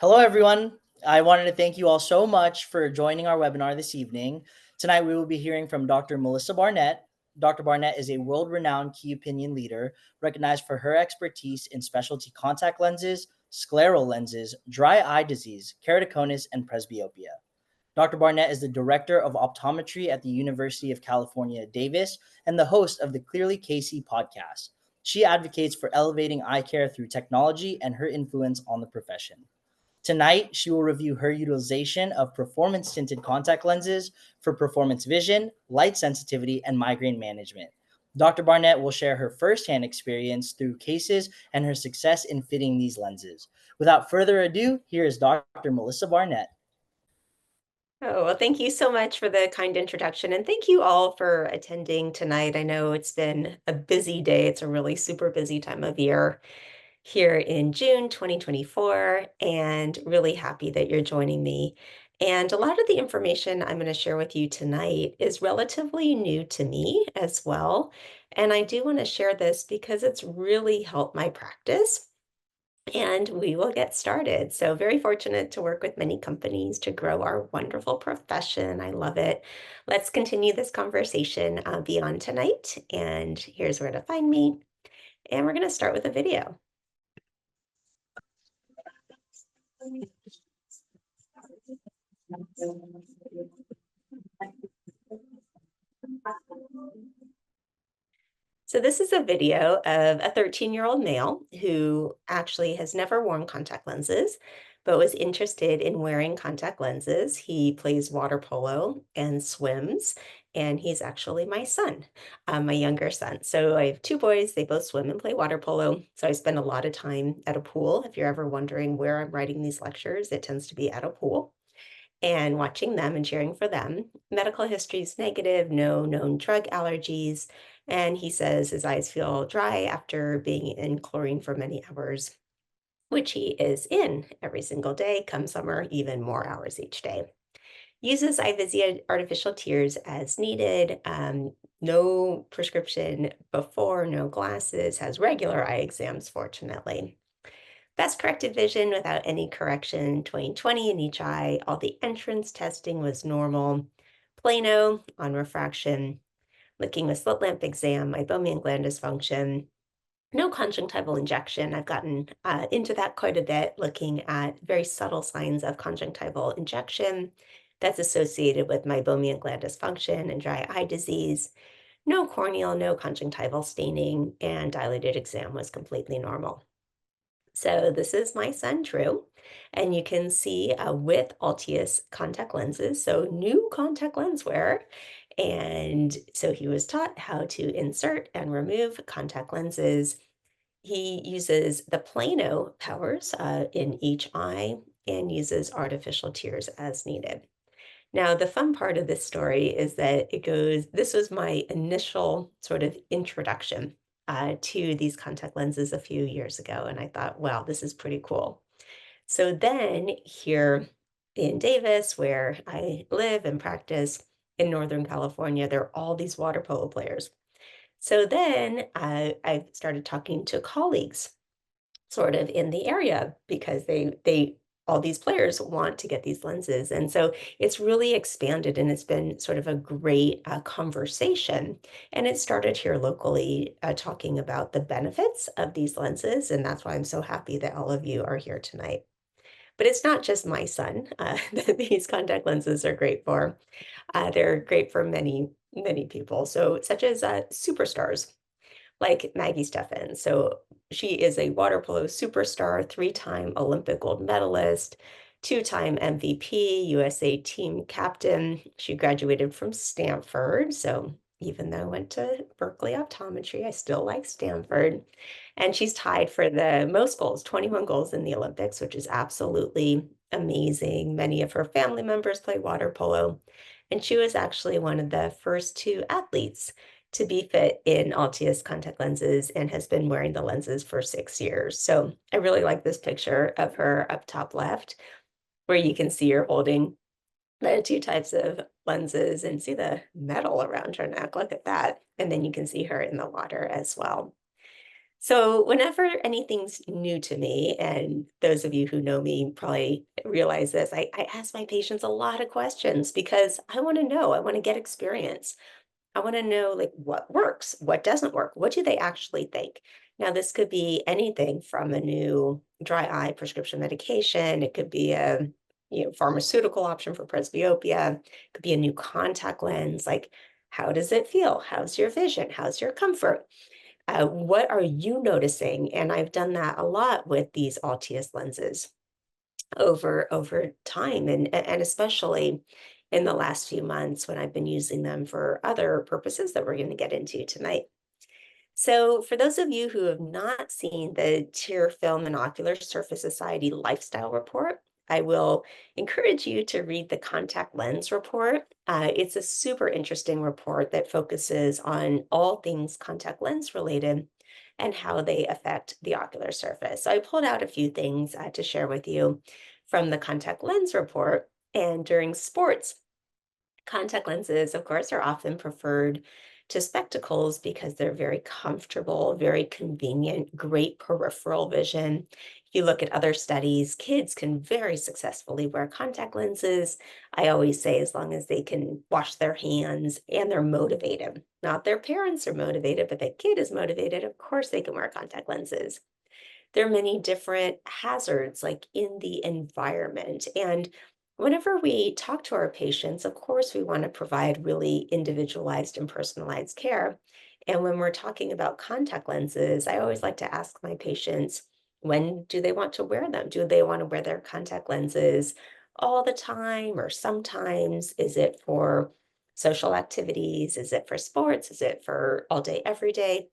Hello, everyone. I wanted to thank you all so much for joining our webinar this evening. Tonight, we will be hearing from Dr. Melissa Barnett. Dr. Barnett is a world-renowned key opinion leader recognized for her expertise in specialty contact lenses, scleral lenses, dry eye disease, keratoconus, and presbyopia. Dr. Barnett is the Director of Optometry at the University of California, Davis, and the host of the Clearly Casey podcast. She advocates for elevating eye care through technology and her influence on the profession. Tonight, she will review her utilization of performance tinted contact lenses for performance vision, light sensitivity, and migraine management. Dr. Barnett will share her firsthand experience through cases and her success in fitting these lenses. Without further ado, here is Dr. Melissa Barnett. Oh, well, thank you so much for the kind introduction, and thank you all for attending tonight. I know it's been a busy day. It's a really super busy time of year here in June 2024, and really happy that you're joining me. And a lot of the information I'm going to share with you tonight is relatively new to me as well. And I do want to share this because it's really helped my practice. And we will get started. So, very fortunate to work with many companies to grow our wonderful profession. I love it. Let's continue this conversation beyond tonight. And here's where to find me. And we're going to start with a video. So this is a video of a 13-year-old male who actually has never worn contact lenses, but was interested in wearing contact lenses. He plays water polo and swims, and he's actually my son, my younger son. So I have two boys. They both swim and play water polo. So I spend a lot of time at a pool. If you're ever wondering where I'm writing these lectures, it tends to be at a pool and watching them and cheering for them. Medical history is negative, no known drug allergies. And he says his eyes feel dry after being in chlorine for many hours, which he is in every single day, come summer, even more hours each day. Uses iVisia artificial tears as needed. No prescription before, no glasses, has regular eye exams, fortunately. Best corrected vision without any correction, 20/20 in each eye. All the entrance testing was normal. Plano on refraction. Looking with slit lamp exam, meibomian gland dysfunction. No conjunctival injection. I've gotten into that quite a bit, looking at very subtle signs of conjunctival injection that's associated with meibomian gland dysfunction and dry eye disease. No corneal, no conjunctival staining, and dilated exam was completely normal. So this is my son, Drew, and you can see with ALTIUS contact lenses, so new contact lens wearer. And so he was taught how to insert and remove contact lenses. He uses the plano powers in each eye and uses artificial tears as needed. Now, the fun part of this story is that this was my initial sort of introduction to these contact lenses a few years ago. And I thought, wow, this is pretty cool. So then here in Davis, where I live and practice in Northern California, there are all these water polo players. So then I started talking to colleagues sort of in the area because they all these players want to get these lenses. And so it's really expanded and it's been sort of a great conversation. And it started here locally talking about the benefits of these lenses. And that's why I'm so happy that all of you are here tonight. But it's not just my son that these contact lenses are great for. They're great for many, many people. So such as superstars like Maggie Steffens. So she is a water polo superstar, three-time Olympic gold medalist, two-time MVP, USA team captain. She graduated from Stanford. So even though I went to Berkeley Optometry, I still like Stanford. And she's tied for the most goals, 21 goals in the Olympics, which is absolutely amazing. Many of her family members play water polo. And she was actually one of the first two athletes to be fit in ALTIUS contact lenses and has been wearing the lenses for 6 years. So I really like this picture of her up top left, where you can see her holding the two types of lenses and see the metal around her neck. Look at that. And then you can see her in the water as well. So, whenever anything's new to me, and those of you who know me probably realize this, I ask my patients a lot of questions because I want to know, I want to get experience. I want to know like what works, what doesn't work, what do they actually think? Now, this could be anything from a new dry eye prescription medication, it could be a pharmaceutical option for presbyopia, it could be a new contact lens. Like, how does it feel? How's your vision? How's your comfort? What are you noticing? And I've done that a lot with these ALTIUS lenses over time, and especially in the last few months when I've been using them for other purposes that we're going to get into tonight. So, for those of you who have not seen the Tear Film and Ocular Surface Society Lifestyle Report, I will encourage you to read the Contact Lens Report. It's a super interesting report that focuses on all things contact lens related and how they affect the ocular surface. So, I pulled out a few things to share with you from the Contact Lens Report. And during sports, contact lenses, of course, are often preferred to spectacles because they're very comfortable, very convenient, great peripheral vision. If you look at other studies, kids can very successfully wear contact lenses. I always say, as long as they can wash their hands and they're motivated, not their parents are motivated, but the kid is motivated, of course, they can wear contact lenses. There are many different hazards like in the environment. And whenever we talk to our patients, of course, we want to provide really individualized and personalized care. And when we're talking about contact lenses, I always like to ask my patients, when do they want to wear them? Do they want to wear their contact lenses all the time or sometimes? Is it for social activities? Is it for sports? Is it for all day, every day?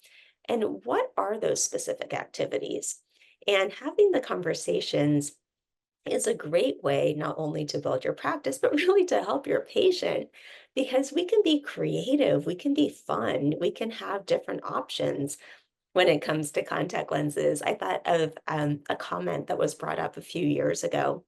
And what are those specific activities? And having the conversations is a great way not only to build your practice, but really to help your patient because we can be creative, we can be fun, we can have different options when it comes to contact lenses. I thought of a comment that was brought up a few years ago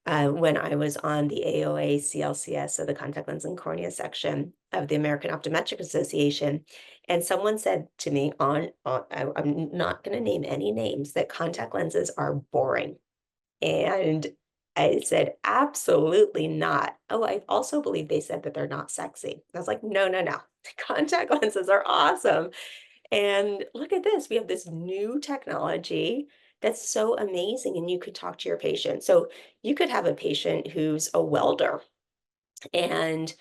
when I was on the AOA CLCS, so the contact lens and cornea section of the American Optometric Association. And someone said to me I'm not going to name any names, that contact lenses are boring. And I said, absolutely not. Oh, I also believe they said that they're not sexy. I was like, no, no, no. Contact lenses are awesome. And look at this, we have this new technology that's so amazing, and you could talk to your patient. So you could have a patient who's a welder and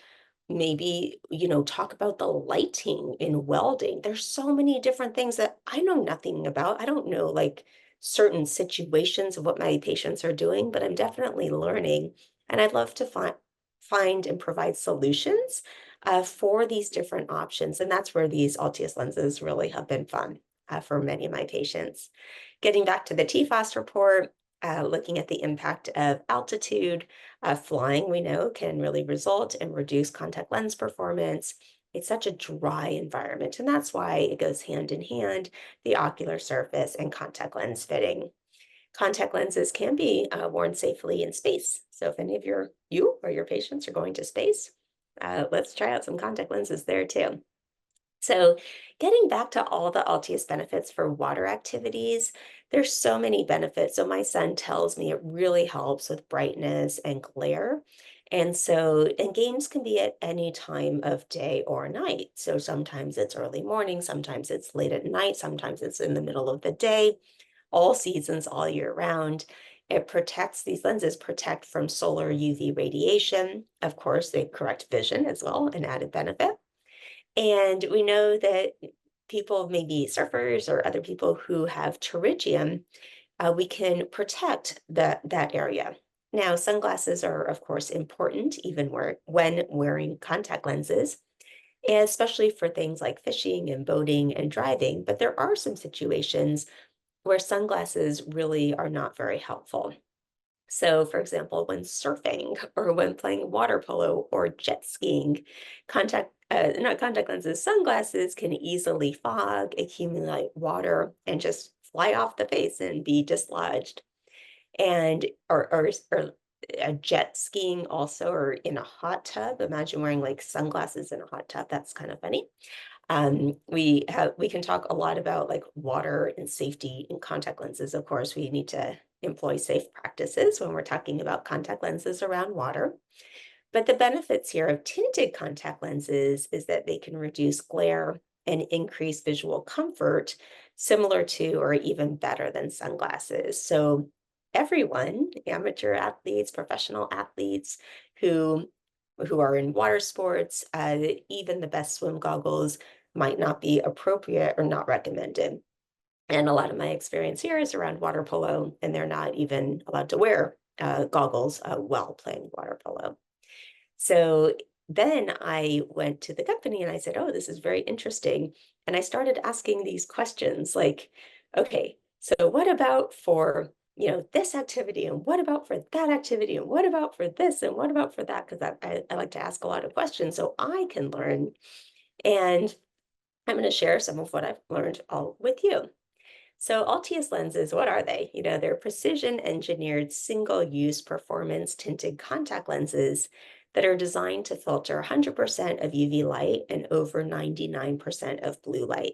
maybe, talk about the lighting in welding. There's so many different things that I know nothing about. I don't know like certain situations of what my patients are doing, but I'm definitely learning. And I'd love to find and provide solutions for these different options. And that's where these Altius lenses really have been fun for many of my patients. Getting back to the TFOS report, looking at the impact of altitude, flying, we know, can really result in reduced contact lens performance. It's such a dry environment, and that's why it goes hand in hand, the ocular surface and contact lens fitting. Contact lenses can be worn safely in space. So if any of you or your patients are going to space, let's try out some contact lenses there too. So, getting back to all the Altius benefits for water activities, there's so many benefits. So, my son tells me it really helps with brightness and glare. And games can be at any time of day or night. So, sometimes it's early morning, sometimes it's late at night, sometimes it's in the middle of the day, all seasons, all year round. These lenses protect from solar UV radiation. Of course, they correct vision as well, an added benefit. And we know that people, maybe surfers or other people who have pterygium, we can protect that area. Now, sunglasses are, of course, important even when wearing contact lenses, especially for things like fishing and boating and driving. But there are some situations where sunglasses really are not very helpful. So, for example, when surfing or when playing water polo or jet skiing, not contact lenses, sunglasses can easily fog, accumulate water, and just fly off the face and be dislodged. And or jet skiing also, or in a hot tub. Imagine wearing like sunglasses in a hot tub. That's kind of funny. We can talk a lot about like water and safety in contact lenses. Of course, we need to employ safe practices when we're talking about contact lenses around water. But the benefits here of tinted contact lenses is that they can reduce glare and increase visual comfort, similar to or even better than sunglasses. So everyone, amateur athletes, professional athletes who who are in water sports, even the best swim goggles might not be appropriate or not recommended. And a lot of my experience here is around water polo, and they're not even allowed to wear goggles while playing water polo. So then I went to the company and I said, "Oh, this is very interesting." And I started asking these questions like, "Okay, so what about for, this activity? And what about for that activity? And what about for this? And what about for that?" Because I like to ask a lot of questions so I can learn. And I'm going to share some of what I've learned all with you. So ALTIUS lenses, what are they? They're precision engineered single-use performance tinted contact lenses that are designed to filter 100% of UV light and over 99% of blue light.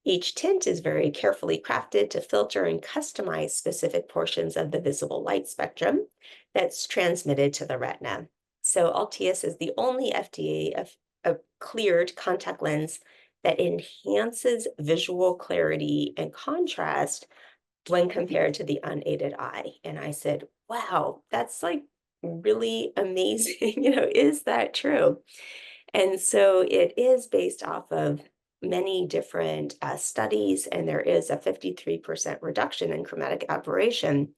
Each tint is very carefully crafted to filter and customize specific portions of the visible light spectrum that's transmitted to the retina. So Altius is the only FDA cleared contact lens that enhances visual clarity and contrast when compared to the unaided eye. And I said, wow, that's like really amazing. Is that true? And so it is based off of many different studies, and there is a 53% reduction in chromatic aberration.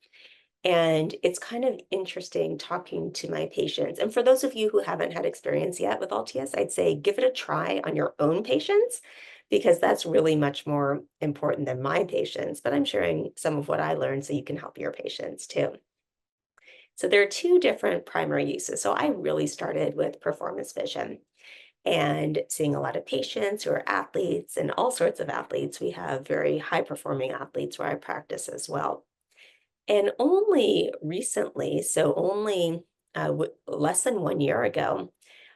And it's kind of interesting talking to my patients. And for those of you who haven't had experience yet with LTS, I'd say give it a try on your own patients because that's really much more important than my patients. But I'm sharing some of what I learned so you can help your patients too. So there are two different primary uses. So I really started with performance vision and seeing a lot of patients who are athletes and all sorts of athletes. We have very high performing athletes where I practice as well. And only recently, so only less than 1 year ago,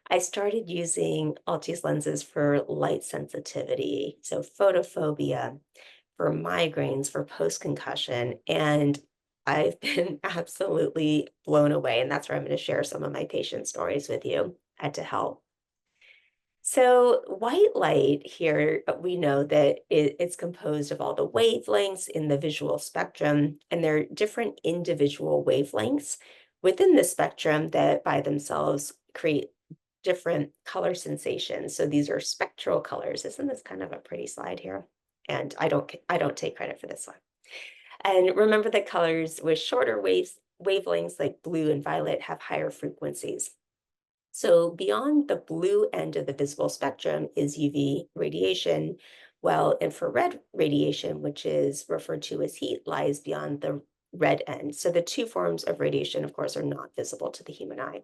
I started using Altis lenses for light sensitivity, so photophobia, for migraines, for post concussion. And I've been absolutely blown away. And that's where I'm going to share some of my patient stories with you to help. So white light here, we know that it's composed of all the wavelengths in the visual spectrum, and there are different individual wavelengths within the spectrum that by themselves create different color sensations. So these are spectral colors. Isn't this kind of a pretty slide here? And I don't take credit for this one. And remember that colors with shorter wavelengths like blue and violet have higher frequencies. So beyond the blue end of the visible spectrum is UV radiation, while infrared radiation, which is referred to as heat, lies beyond the red end. So the two forms of radiation, of course, are not visible to the human eye.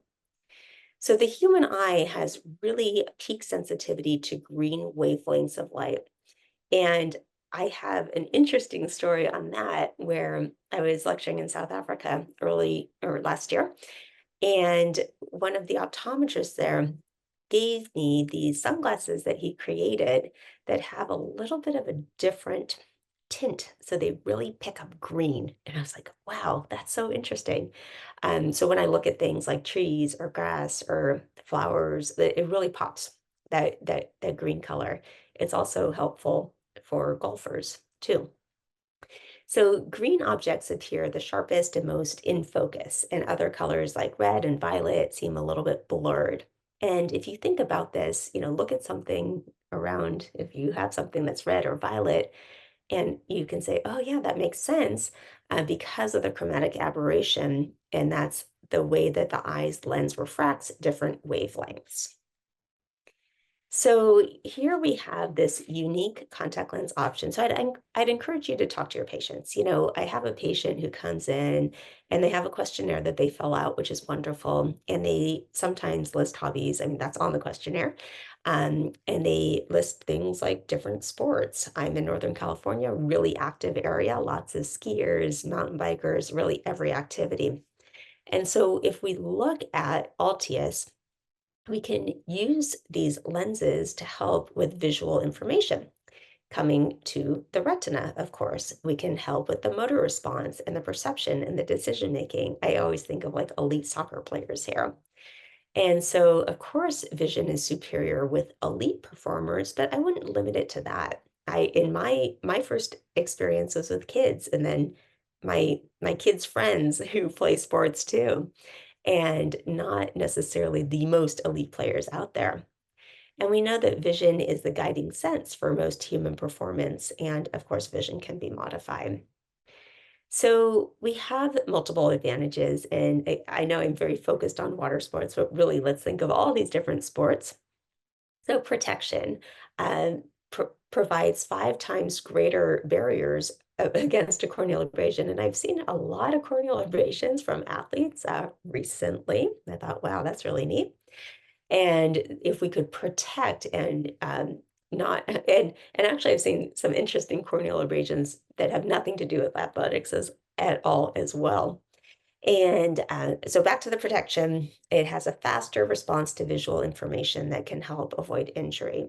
So the human eye has really peak sensitivity to green wavelengths of light. And I have an interesting story on that where I was lecturing in South Africa early or last year, and one of the optometrists there gave me these sunglasses that he created that have a little bit of a different tint. So they really pick up green. And I was like, wow, that's so interesting. So when I look at things like trees or grass or flowers, it really pops that green color. It's also helpful for golfers too. So green objects appear the sharpest and most in focus, and other colors like red and violet seem a little bit blurred. And if you think about this, look at something around, if you have something that's red or violet, and you can say, oh, yeah, that makes sense because of the chromatic aberration. And that's the way that the eye's lens refracts different wavelengths. So here we have this unique contact lens option. So I'd encourage you to talk to your patients. I have a patient who comes in and they have a questionnaire that they fill out, which is wonderful. And they sometimes list hobbies. I mean, that's on the questionnaire. And they list things like different sports. I'm in Northern California, really active area, lots of skiers, mountain bikers, really every activity. And so if we look at Altius, we can use these lenses to help with visual information coming to the retina, of course. We can help with the motor response and the perception and the decision making. I always think of like elite soccer players here. And so, of course, vision is superior with elite performers, but I wouldn't limit it to that. In my first experience was with kids, and then my kids' friends who play sports too, and not necessarily the most elite players out there. And we know that vision is the guiding sense for most human performance, and of course, vision can be modified. So we have multiple advantages, and I know I'm very focused on water sports, but really let's think of all these different sports. So protection provides 5 times greater barriers against a corneal abrasion, and I've seen a lot of corneal abrasions from athletes recently. I thought, wow, that's really neat. And if we could protect and not and actually I've seen some interesting corneal abrasions that have nothing to do with athletics as at all as well. And so back to the protection, it has a faster response to visual information that can help avoid injury.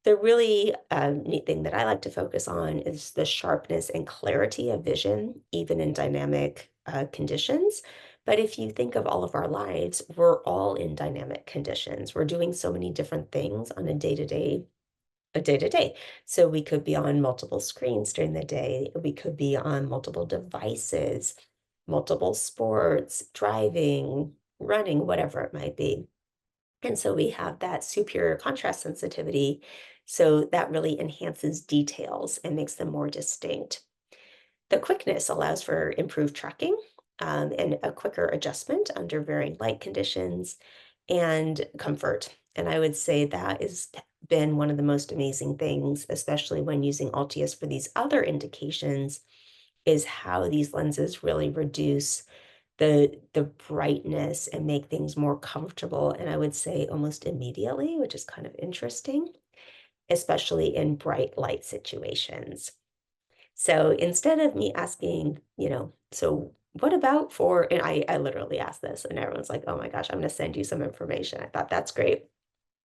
The really neat thing that I like to focus on is the sharpness and clarity of vision, even in dynamic conditions. But if you think of all of our lives, we're all in dynamic conditions. We're doing so many different things on a day to day. So we could be on multiple screens during the day. We could be on multiple devices, multiple sports, driving, running, whatever it might be. And so we have that superior contrast sensitivity. So that really enhances details and makes them more distinct. The quickness allows for improved tracking and a quicker adjustment under varying light conditions and comfort. And I would say that has been one of the most amazing things, especially when using Altius for these other indications, is how these lenses really reduce the brightness and make things more comfortable, and I would say almost immediately, which is kind of interesting, especially in bright light situations. So instead of me asking, "So what about for," and I literally asked this, and everyone's like, "Oh my gosh, I'm gonna send you some information." I thought, "That's great.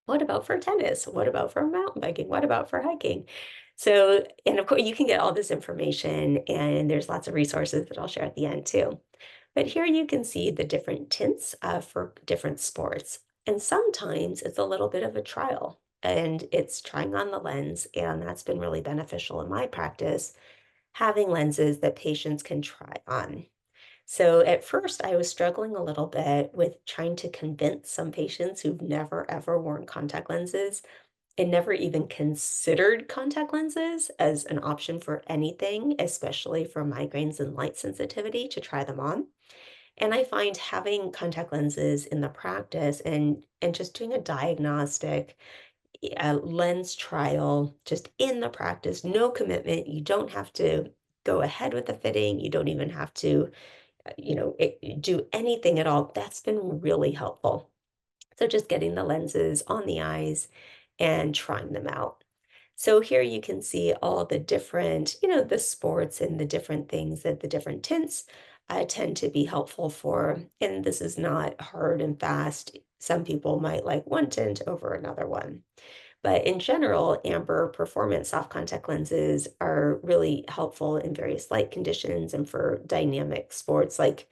What about for tennis? What about for mountain biking? What about for hiking?" So, and of course, you can get all this information, and there's lots of resources that I'll share at the end too. But here you can see the different tints for different sports. And sometimes it's a little bit of a trial and it's trying on the lens. And that's been really beneficial in my practice, having lenses that patients can try on. So at first, I was struggling a little bit with trying to convince some patients who've never ever worn contact lenses and never even considered contact lenses as an option for anything, especially for migraines and light sensitivity, to try them on. And I find having contact lenses in the practice and just doing a diagnostic lens trial just in the practice, no commitment. You don't have to go ahead with the fitting. You don't even have to, do anything at all. That's been really helpful. So just getting the lenses on the eyes and trying them out. So here you can see all the different, the sports and the different things that the different tints tend to be helpful for. And this is not hard and fast. Some people might like one tint over another one. But in general, amber performance soft contact lenses are really helpful in various light conditions and for dynamic sports like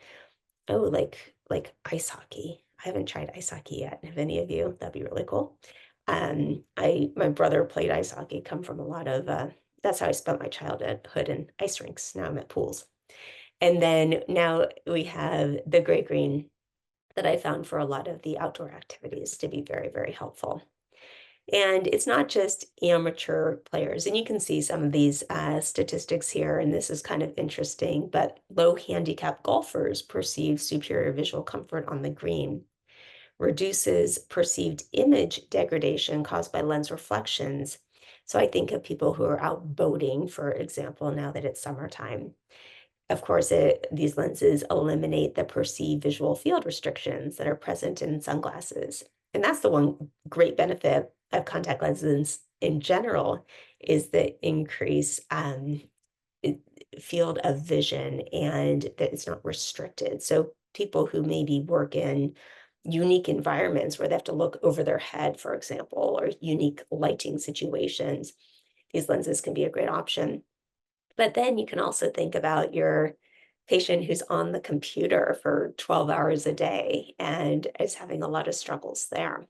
ice hockey. I haven't tried ice hockey yet. Have any of you? That'd be really cool. I my brother played ice hockey, come from a lot of that's how I spent my childhood in ice rinks. Now I'm at pools. And then now we have the gray green that I found for a lot of the outdoor activities to be very, very helpful. And it's not just amateur players. And you can see some of these statistics here, and this is kind of interesting, but low handicap golfers perceive superior visual comfort on the green, reduces perceived image degradation caused by lens reflections. So I think of people who are out boating, for example, now that it's summertime. Of course, these lenses eliminate the perceived visual field restrictions that are present in sunglasses. And that's the one great benefit of contact lenses in general is the increase i- field of vision and that it's not restricted. So people who maybe work in, unique environments where they have to look over their head, for example, or unique lighting situations, these lenses can be a great option. But then you can also think about your patient who's on the computer for 12 hours a day and is having a lot of struggles there.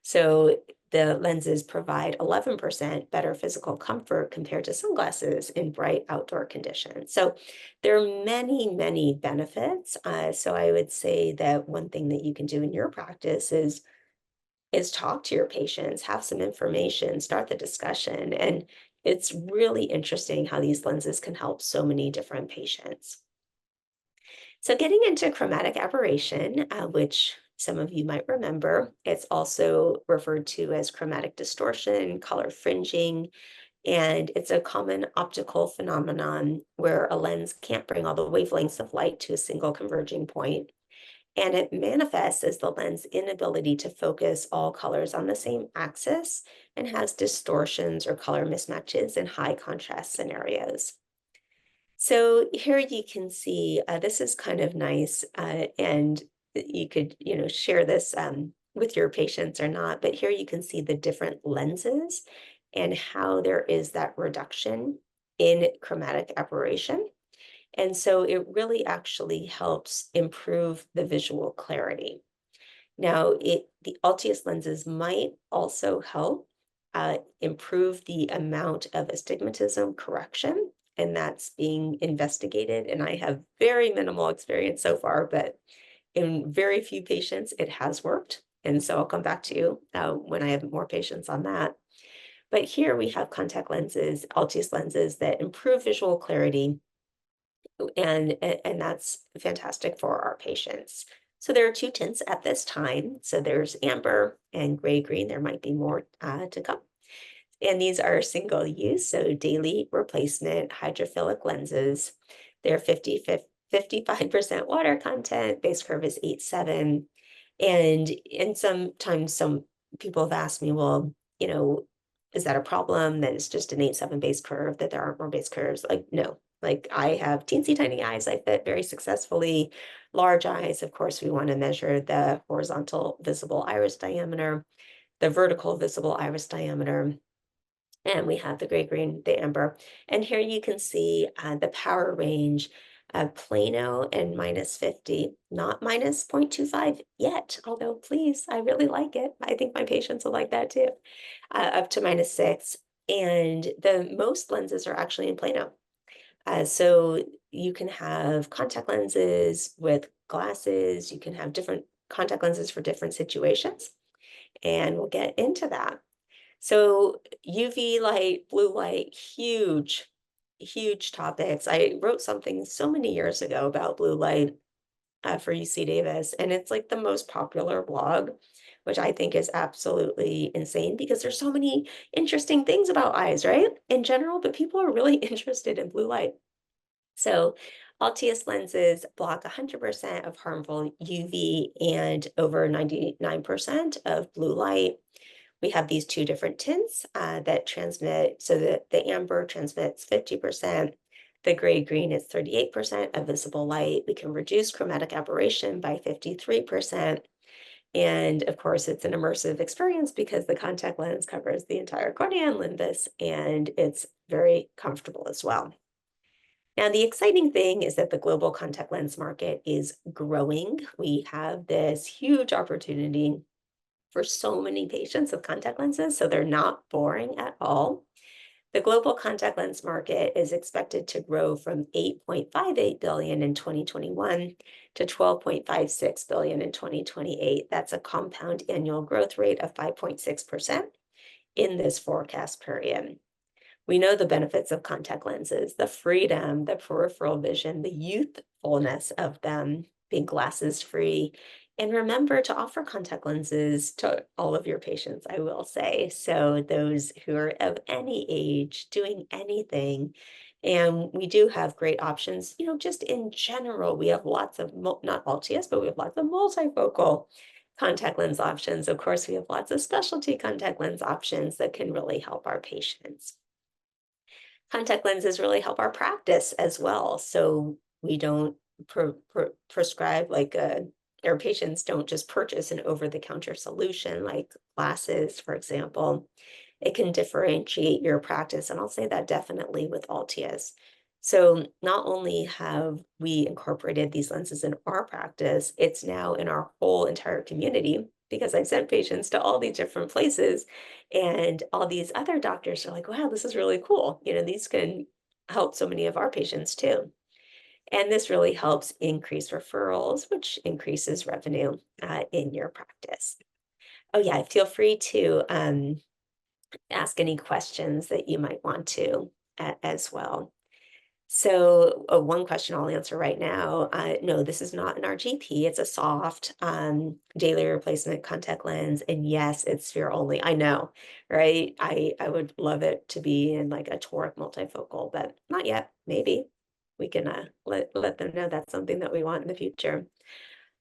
So the lenses provide 11% better physical comfort compared to sunglasses in bright outdoor conditions. So there are many, many benefits. So I would say that one thing that you can do in your practice is talk to your patients, have some information, start the discussion. And it's really interesting how these lenses can help so many different patients. So getting into chromatic aberration, which some of you might remember, it's also referred to as chromatic distortion, color fringing, and it's a common optical phenomenon where a lens can't bring all the wavelengths of light to a single converging point. And it manifests as the lens inability to focus all colors on the same axis and has distortions or color mismatches in high contrast scenarios. So here you can see, this is kind of nice, and you could, share this with your patients or not, but here you can see the different lenses and how there is that reduction in chromatic aberration. And so it really actually helps improve the visual clarity. Now, the ALTIUS lenses might also help improve the amount of astigmatism correction, and that's being investigated. And I have very minimal experience so far, but in very few patients, it has worked. And so I'll come back to you when I have more patients on that. But here we have contact lenses, ALTIUS lenses that improve visual clarity, and that's fantastic for our patients. So there are two tints at this time. So there's amber and gray green. There might be more to come. And these are single use, so daily replacement hydrophilic lenses. They're 55% water content, base curve is 8.7. And sometimes some people have asked me, well, is that a problem that it's just an 8.7 base curve, that there aren't more base curves? Like, no. Like I have teensy tiny eyes, I fit very successfully. Large eyes, of course, we want to measure the horizontal visible iris diameter, the vertical visible iris diameter, and we have the gray, green, the amber. And here you can see the power range of Plano and -50, not minus 0.25 yet, although please, I really like it. I think my patients will like that too, up to -6. And the most lenses are actually in Plano. So you can have contact lenses with glasses, you can have different contact lenses for different situations, and we'll get into that. So UV light, blue light, huge, huge topics. I wrote something so many years ago about blue light for UC Davis, and it's like the most popular blog, which I think is absolutely insane because there's so many interesting things about eyes, right? In general, but people are really interested in blue light. So ALTIUS lenses block 100% of harmful UV and over 99% of blue light. We have these two different tints that transmit, so that the amber transmits 50%, the gray green is 38% of visible light. We can reduce chromatic aberration by 53%. And of course, it's an immersive experience because the contact lens covers the entire cornea and limbus, and it's very comfortable as well. Now, the exciting thing is that the global contact lens market is growing. We have this huge opportunity for so many patients with contact lenses, so they're not boring at all. The global contact lens market is expected to grow from 8.58 billion in 2021 to 12.56 billion in 2028. That's a compound annual growth rate of 5.6% in this forecast period. We know the benefits of contact lenses, the freedom, the peripheral vision, the youthfulness of them, being glasses free. And remember to offer contact lenses to all of your patients, I will say. So those who are of any age, doing anything. And we do have great options, just in general, we have lots of, not ALTIUS, but we have lots of multifocal contact lens options. Of course, we have lots of specialty contact lens options that can really help our patients. Contact lenses really help our practice as well. So we don't prescribe like our patients don't just purchase an over-the-counter solution like glasses, for example. It can differentiate your practice, and I'll say that definitely with ALTIUS. So not only have we incorporated these lenses in our practice, it's now in our whole entire community because I've sent patients to all these different places, and all these other doctors are like, wow, this is really cool. These can help so many of our patients too. And this really helps increase referrals, which increases revenue in your practice. Oh, yeah, feel free to ask any questions that you might want to as well. So, one question I'll answer right now. No, this is not an RGP. It's a soft daily replacement contact lens. And yes, it's sphere only. I know, right? I would love it to be in like a toric multifocal, but not yet. Maybe we can let them know that's something that we want in the future.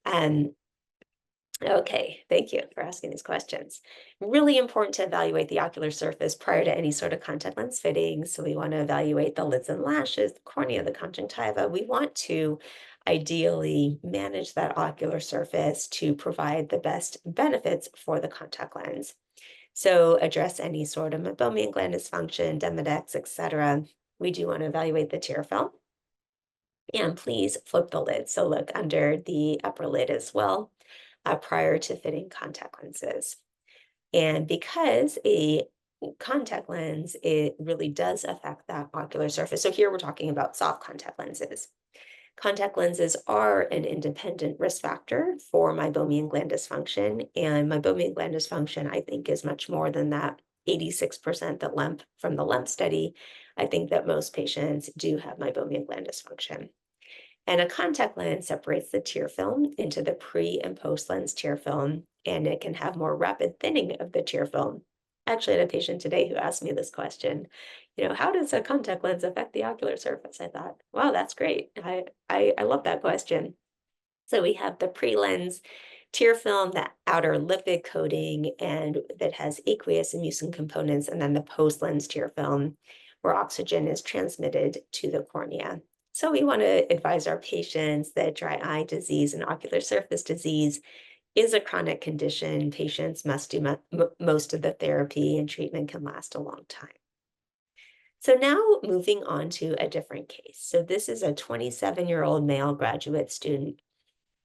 Um, Okay, thank you for asking these questions. Really important to evaluate the ocular surface prior to any sort of contact lens fitting. So we want to evaluate the lids and lashes, the cornea, the conjunctiva. We want to ideally manage that ocular surface to provide the best benefits for the contact lens. So address any sort of meibomian gland dysfunction, Demodex, etc. We do want to evaluate the tear film. And please flip the lid. So look under the upper lid as well prior to fitting contact lenses. And because a contact lens, it really does affect that ocular surface. So here we're talking about soft contact lenses. Contact lenses are an independent risk factor for meibomian gland dysfunction. And meibomian gland dysfunction, I think, is much more than that 86% that from the LEMP study. I think that most patients do have meibomian gland dysfunction. And a contact lens separates the tear film into the pre and post lens tear film, and it can have more rapid thinning of the tear film. Actually, I had a patient today who asked me this question, how does a contact lens affect the ocular surface? I thought, wow, that's great. I love that question. So we have the pre-lens tear film, that outer lipid coating, and that has aqueous and mucin components, and then the post-lens tear film, where oxygen is transmitted to the cornea. So we want to advise our patients that dry eye disease and ocular surface disease is a chronic condition. Patients must do most of the therapy, and treatment can last a long time. So now moving on to a different case. So this is a 27-year-old male graduate student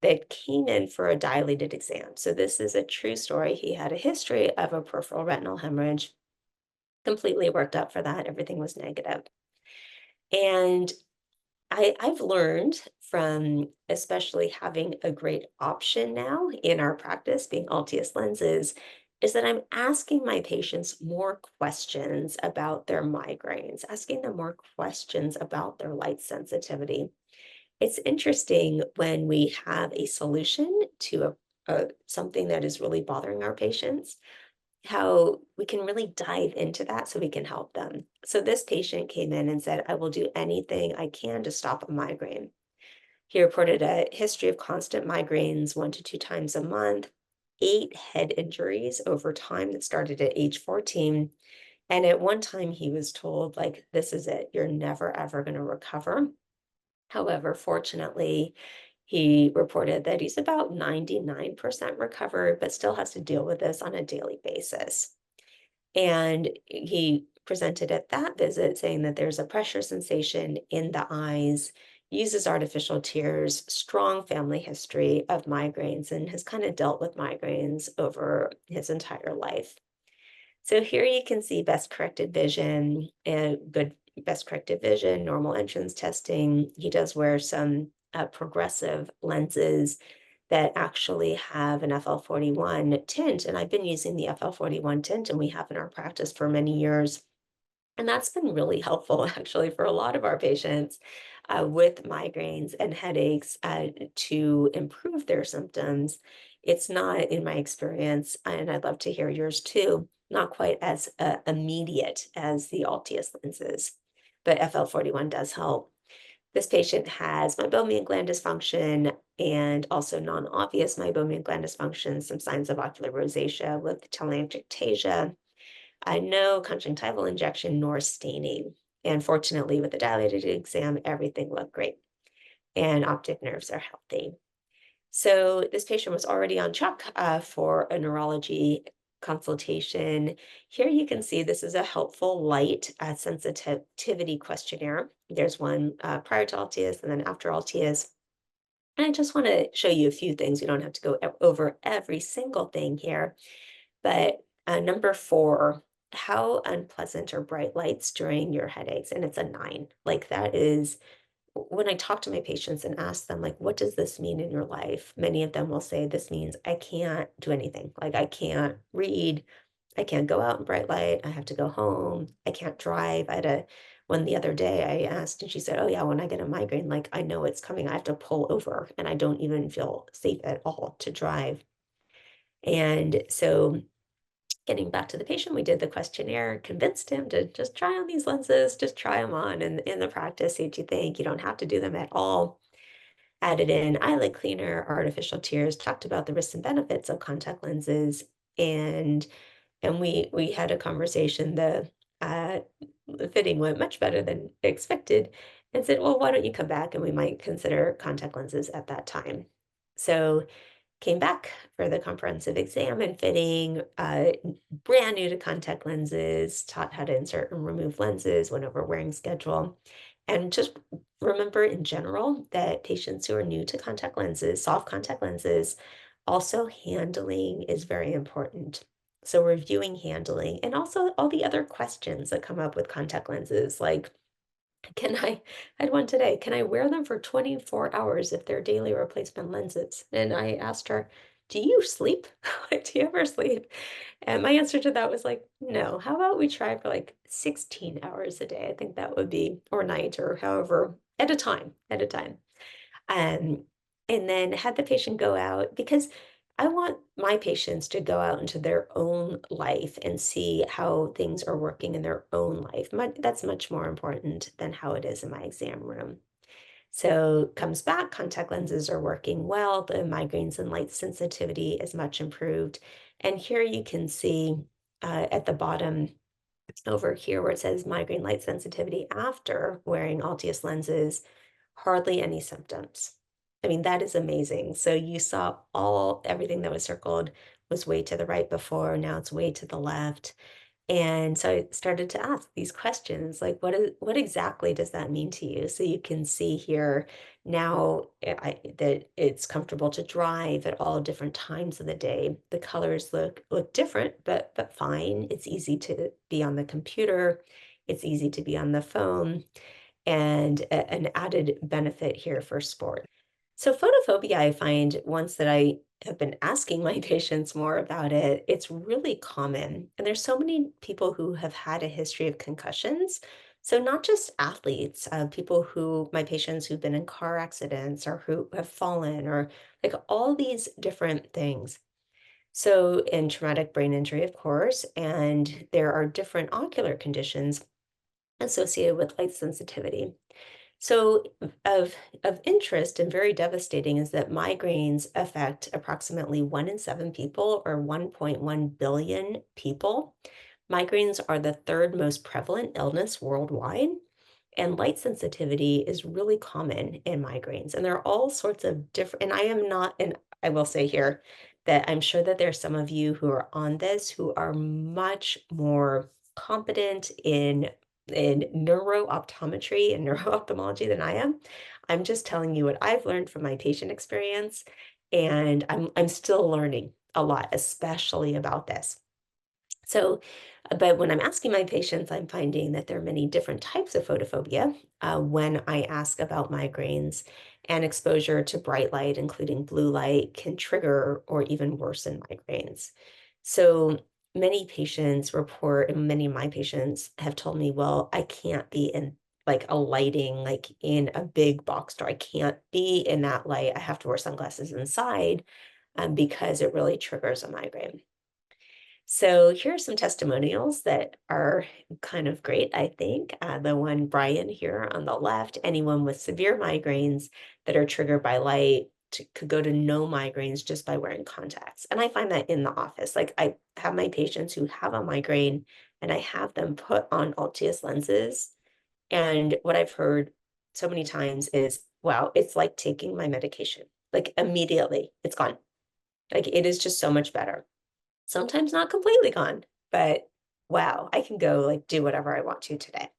that came in for a dilated exam. So this is a true story. He had a history of a peripheral retinal hemorrhage, completely worked up for that. Everything was negative. And I've learned from especially having a great option now in our practice, being ALTIUS lenses, is that I'm asking my patients more questions about their migraines, asking them more questions about their light sensitivity. It's interesting when we have a solution to something that is really bothering our patients, how we can really dive into that so we can help them. So this patient came in and said, I will do anything I can to stop a migraine. He reported a history of constant migraines 1 to 2 times a month, 8 head injuries over time that started at age 14. And at one time he was told, like, this is it, you're never ever going to recover. However, fortunately, he reported that he's about 99% recovered, but still has to deal with this on a daily basis. And he presented at that visit saying that there's a pressure sensation in the eyes, uses artificial tears, strong family history of migraines, and has kind of dealt with migraines over his entire life. So here you can see best corrected vision and good best corrected vision, normal entrance testing. He does wear some progressive lenses that actually have an FL41 tint, and I've been using the FL41 tint, and we have in our practice for many years. And that's been really helpful actually for a lot of our patients with migraines and headaches to improve their symptoms. It's not, in my experience, and I'd love to hear yours too, not quite as immediate as the Altius lenses, but FL41 does help. This patient has meibomian gland dysfunction and also non-obvious meibomian gland dysfunction, some signs of ocular rosacea with telangiectasia, no conjunctival injection nor staining. And fortunately, with the dilated exam, everything looked great and optic nerves are healthy. So this patient was already on track for a neurology consultation. Here you can see this is a helpful light sensitivity questionnaire. There's one prior to ALTIUS and then after ALTIUS. And I just want to show you a few things. We don't have to go over every single thing here. But number 4, how unpleasant are bright lights during your headaches? And it's a 9. Like that is when I talk to my patients and ask them, like, what does this mean in your life? Many of them will say, this means I can't do anything. Like, I can't read. I can't go out in bright light. I have to go home. I can't drive. I had one the other day I asked, and she said, oh, yeah, when I get a migraine, like, I know it's coming. I have to pull over, and I don't even feel safe at all to drive. And so, getting back to the patient, we did the questionnaire, convinced him to just try on these lenses, just try them on and in the practice, see what you think. You don't have to do them at all. Added in eyelid cleaner, artificial tears, talked about the risks and benefits of contact lenses, and we had a conversation. Uh, the fitting went much better than expected, and said, "Well, why don't you come back and we might consider contact lenses at that time." So came back for the comprehensive exam and fitting, brand new to contact lenses, taught how to insert and remove lenses, went over wearing schedule. And just remember in general that patients who are new to contact lenses, soft contact lenses, also handling is very important. So reviewing handling and also all the other questions that come up with contact lenses, like can I had one today, "Can I wear them for 24 hours if they're daily replacement lenses?" And I asked her, "Do you sleep? Like, do you ever sleep?" And my answer to that was like, "No. How about we try for, like, 16 hours a day?" I think that would be or night or however at a time. Um, and then had the patient go out because I want my patients to go out into their own life and see how things are working in their own life. That's much more important than how it is in my exam room. So comes back, contact lenses are working well. The migraines and light sensitivity is much improved. And here you can see at the bottom over here where it says migraine light sensitivity after wearing Altius lenses, hardly any symptoms. I mean, that is amazing. So you saw everything that was circled was way to the right before, now it's way to the left. And so I started to ask these questions like, what exactly does that mean to you? So you can see here now that it's comfortable to drive at all different times of the day. The colors look different, but fine. It's easy to be on the computer. It's easy to be on the phone, and an added benefit here for sport. So photophobia, I find once that I have been asking my patients more about it, it's really common. And there's so many people who have had a history of concussions. So not just athletes, people my patients who've been in car accidents or who have fallen or like all these different things. So in traumatic brain injury, of course, and there are different ocular conditions associated with light sensitivity. So of interest and very devastating is that migraines affect approximately 1 in 7 people or 1.1 billion people. Migraines are the third most prevalent illness worldwide, and light sensitivity is really common in migraines. And there are all sorts of different, and I am not, and I will say here that I'm sure that there's some of you who are on this who are much more competent in neurooptometry and neuroophthalmology than I am. I'm just telling you what I've learned from my patient experience, and I'm still learning a lot, especially about this. So, but when I'm asking my patients, I'm finding that there are many different types of photophobia when I ask about migraines, and exposure to bright light, including blue light, can trigger or even worsen migraines. So many patients report, and many of my patients have told me, well, I can't be in like a lighting, like in a big box store. I can't be in that light. I have to wear sunglasses inside because it really triggers a migraine. So here are some testimonials that are kind of great, I think. The one Brian here on the left, anyone with severe migraines that are triggered by light could go to no migraines just by wearing contacts. And I find that in the office. Like I have my patients who have a migraine and I have them put on Altius lenses. And what I've heard so many times is, wow, it's like taking my medication. like immediately, it's gone. Like it is just so much better. Sometimes not completely gone, but wow, I can go like do whatever I want to today.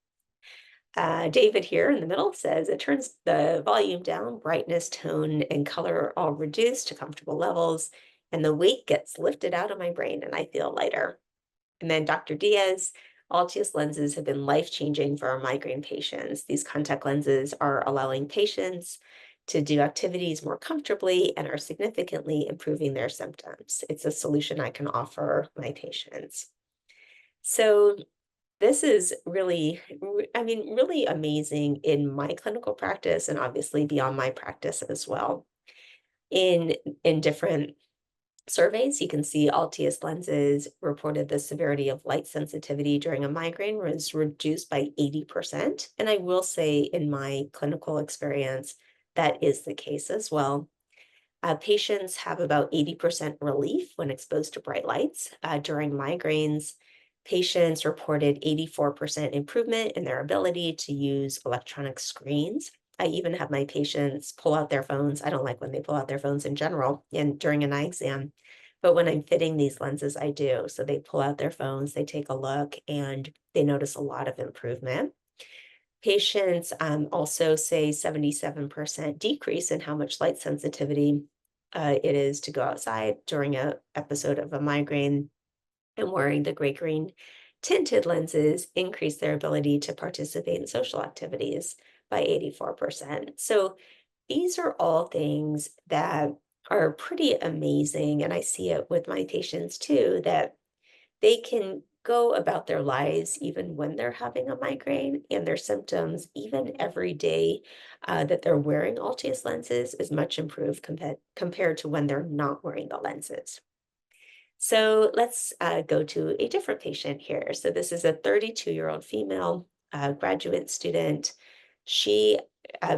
David here in the middle says it turns the volume down, brightness, tone, and color are all reduced to comfortable levels, and the weight gets lifted out of my brain and I feel lighter. And then Dr. Diaz, ALTIUS lenses have been life-changing for our migraine patients. These contact lenses are allowing patients to do activities more comfortably and are significantly improving their symptoms. It's a solution I can offer my patients. So this is really, I mean, really amazing in my clinical practice and obviously beyond my practice as well. In in different surveys, you can see ALTIUS lenses reported the severity of light sensitivity during a migraine was reduced by 80%. And I will say in my clinical experience, that is the case as well. Patients have about 80% relief when exposed to bright lights. During migraines, patients reported 84% improvement in their ability to use electronic screens. I even have my patients pull out their phones. I don't like when they pull out their phones in general and during an eye exam, but when I'm fitting these lenses, I do. So they pull out their phones, they take a look, and they notice a lot of improvement. Patients also say 77% decrease in how much light sensitivity it is to go outside during a episode of a migraine, and wearing the gray green tinted lenses increase their ability to participate in social activities by 84%. So these are all things that are pretty amazing. And I see it with my patients too, that they can go about their lives even when they're having a migraine, and their symptoms, even every day that they're wearing ALTIUS lenses, is much improved compared to when they're not wearing the lenses. So let's go to a different patient here. So this is a 32-year-old female graduate student. She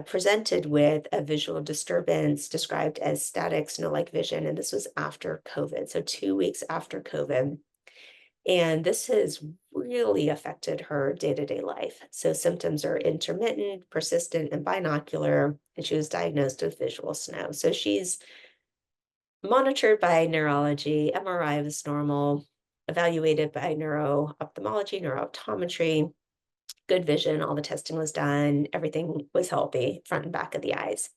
presented with a visual disturbance described as static snow-like vision, and this was after COVID, so 2 weeks after COVID. And this has really affected her day-to-day life. So symptoms are intermittent, persistent, and binocular, and she was diagnosed with visual snow. So she's monitored by neurology, MRI was normal, evaluated by neuro-ophthalmology, neurooptometry, good vision, all the testing was done, everything was healthy, front and back of the eyes.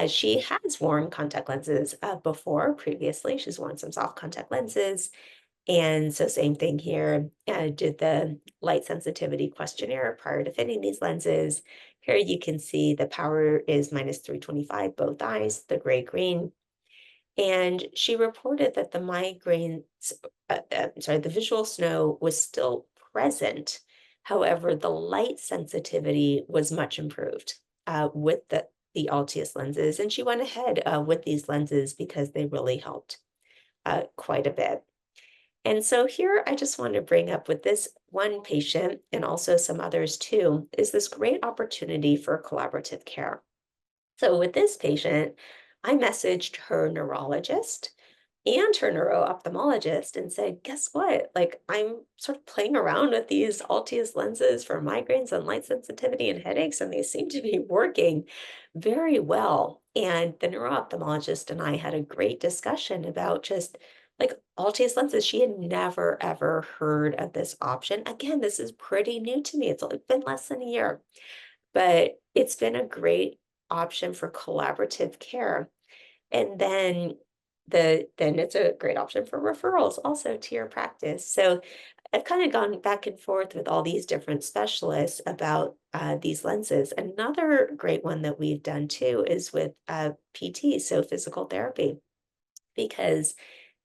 She has worn contact lenses before, previously. She's worn some soft contact lenses. And so same thing here, did the light sensitivity questionnaire prior to fitting these lenses. Here you can see the power is minus 325, both eyes, the gray-green. And she reported that the migraines, the visual snow was still present. However, the light sensitivity was much improved with the ALTIUS lenses. And she went ahead with these lenses because they really helped quite a bit. And so here I just want to bring up with this one patient and also some others too, is this great opportunity for collaborative care. So with this patient, I messaged her neurologist and her neuro-ophthalmologist and said, guess what? Like I'm sort of playing around with these ALTIUS lenses for migraines and light sensitivity and headaches, and they seem to be working very well. And the neuro-ophthalmologist and I had a great discussion about just like ALTIUS lenses. She had never ever heard of this option. Again, this is pretty new to me. It's only been less than a year, but it's been a great option for collaborative care. And then it's a great option for referrals also to your practice. So I've kind of gone back and forth with all these different specialists about these lenses. Another great one that we've done too is with PT, so physical therapy, because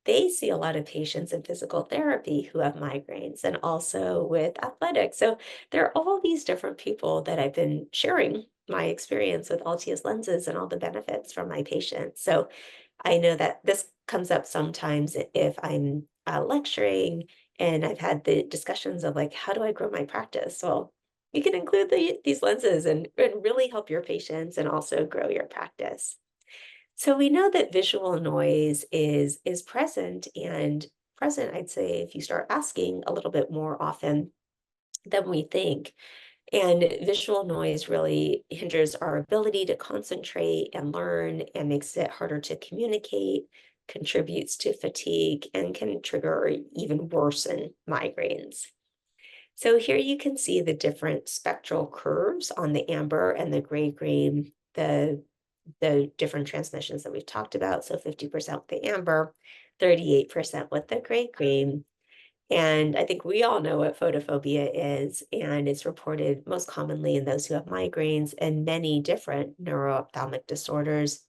they see a lot of patients in physical therapy who have migraines and also with athletics. So there are all these different people that I've been sharing my experience with ALTIUS lenses and all the benefits from my patients. So I know that this comes up sometimes if I'm lecturing and I've had the discussions of like, how do I grow my practice? Well, you can include these lenses and really help your patients and also grow your practice. So we know that visual noise is present and present, I'd say, if you start asking a little bit more often than we think. And visual noise really hinders our ability to concentrate and learn and makes it harder to communicate, contributes to fatigue, and can trigger or even worsen migraines. So here you can see the different spectral curves on the amber and the gray green, the different transmissions that we've talked about. So 50% with the amber, 38% with the gray green. And I think we all know what photophobia is, and it's reported most commonly in those who have migraines and many different neuroophthalmic disorders.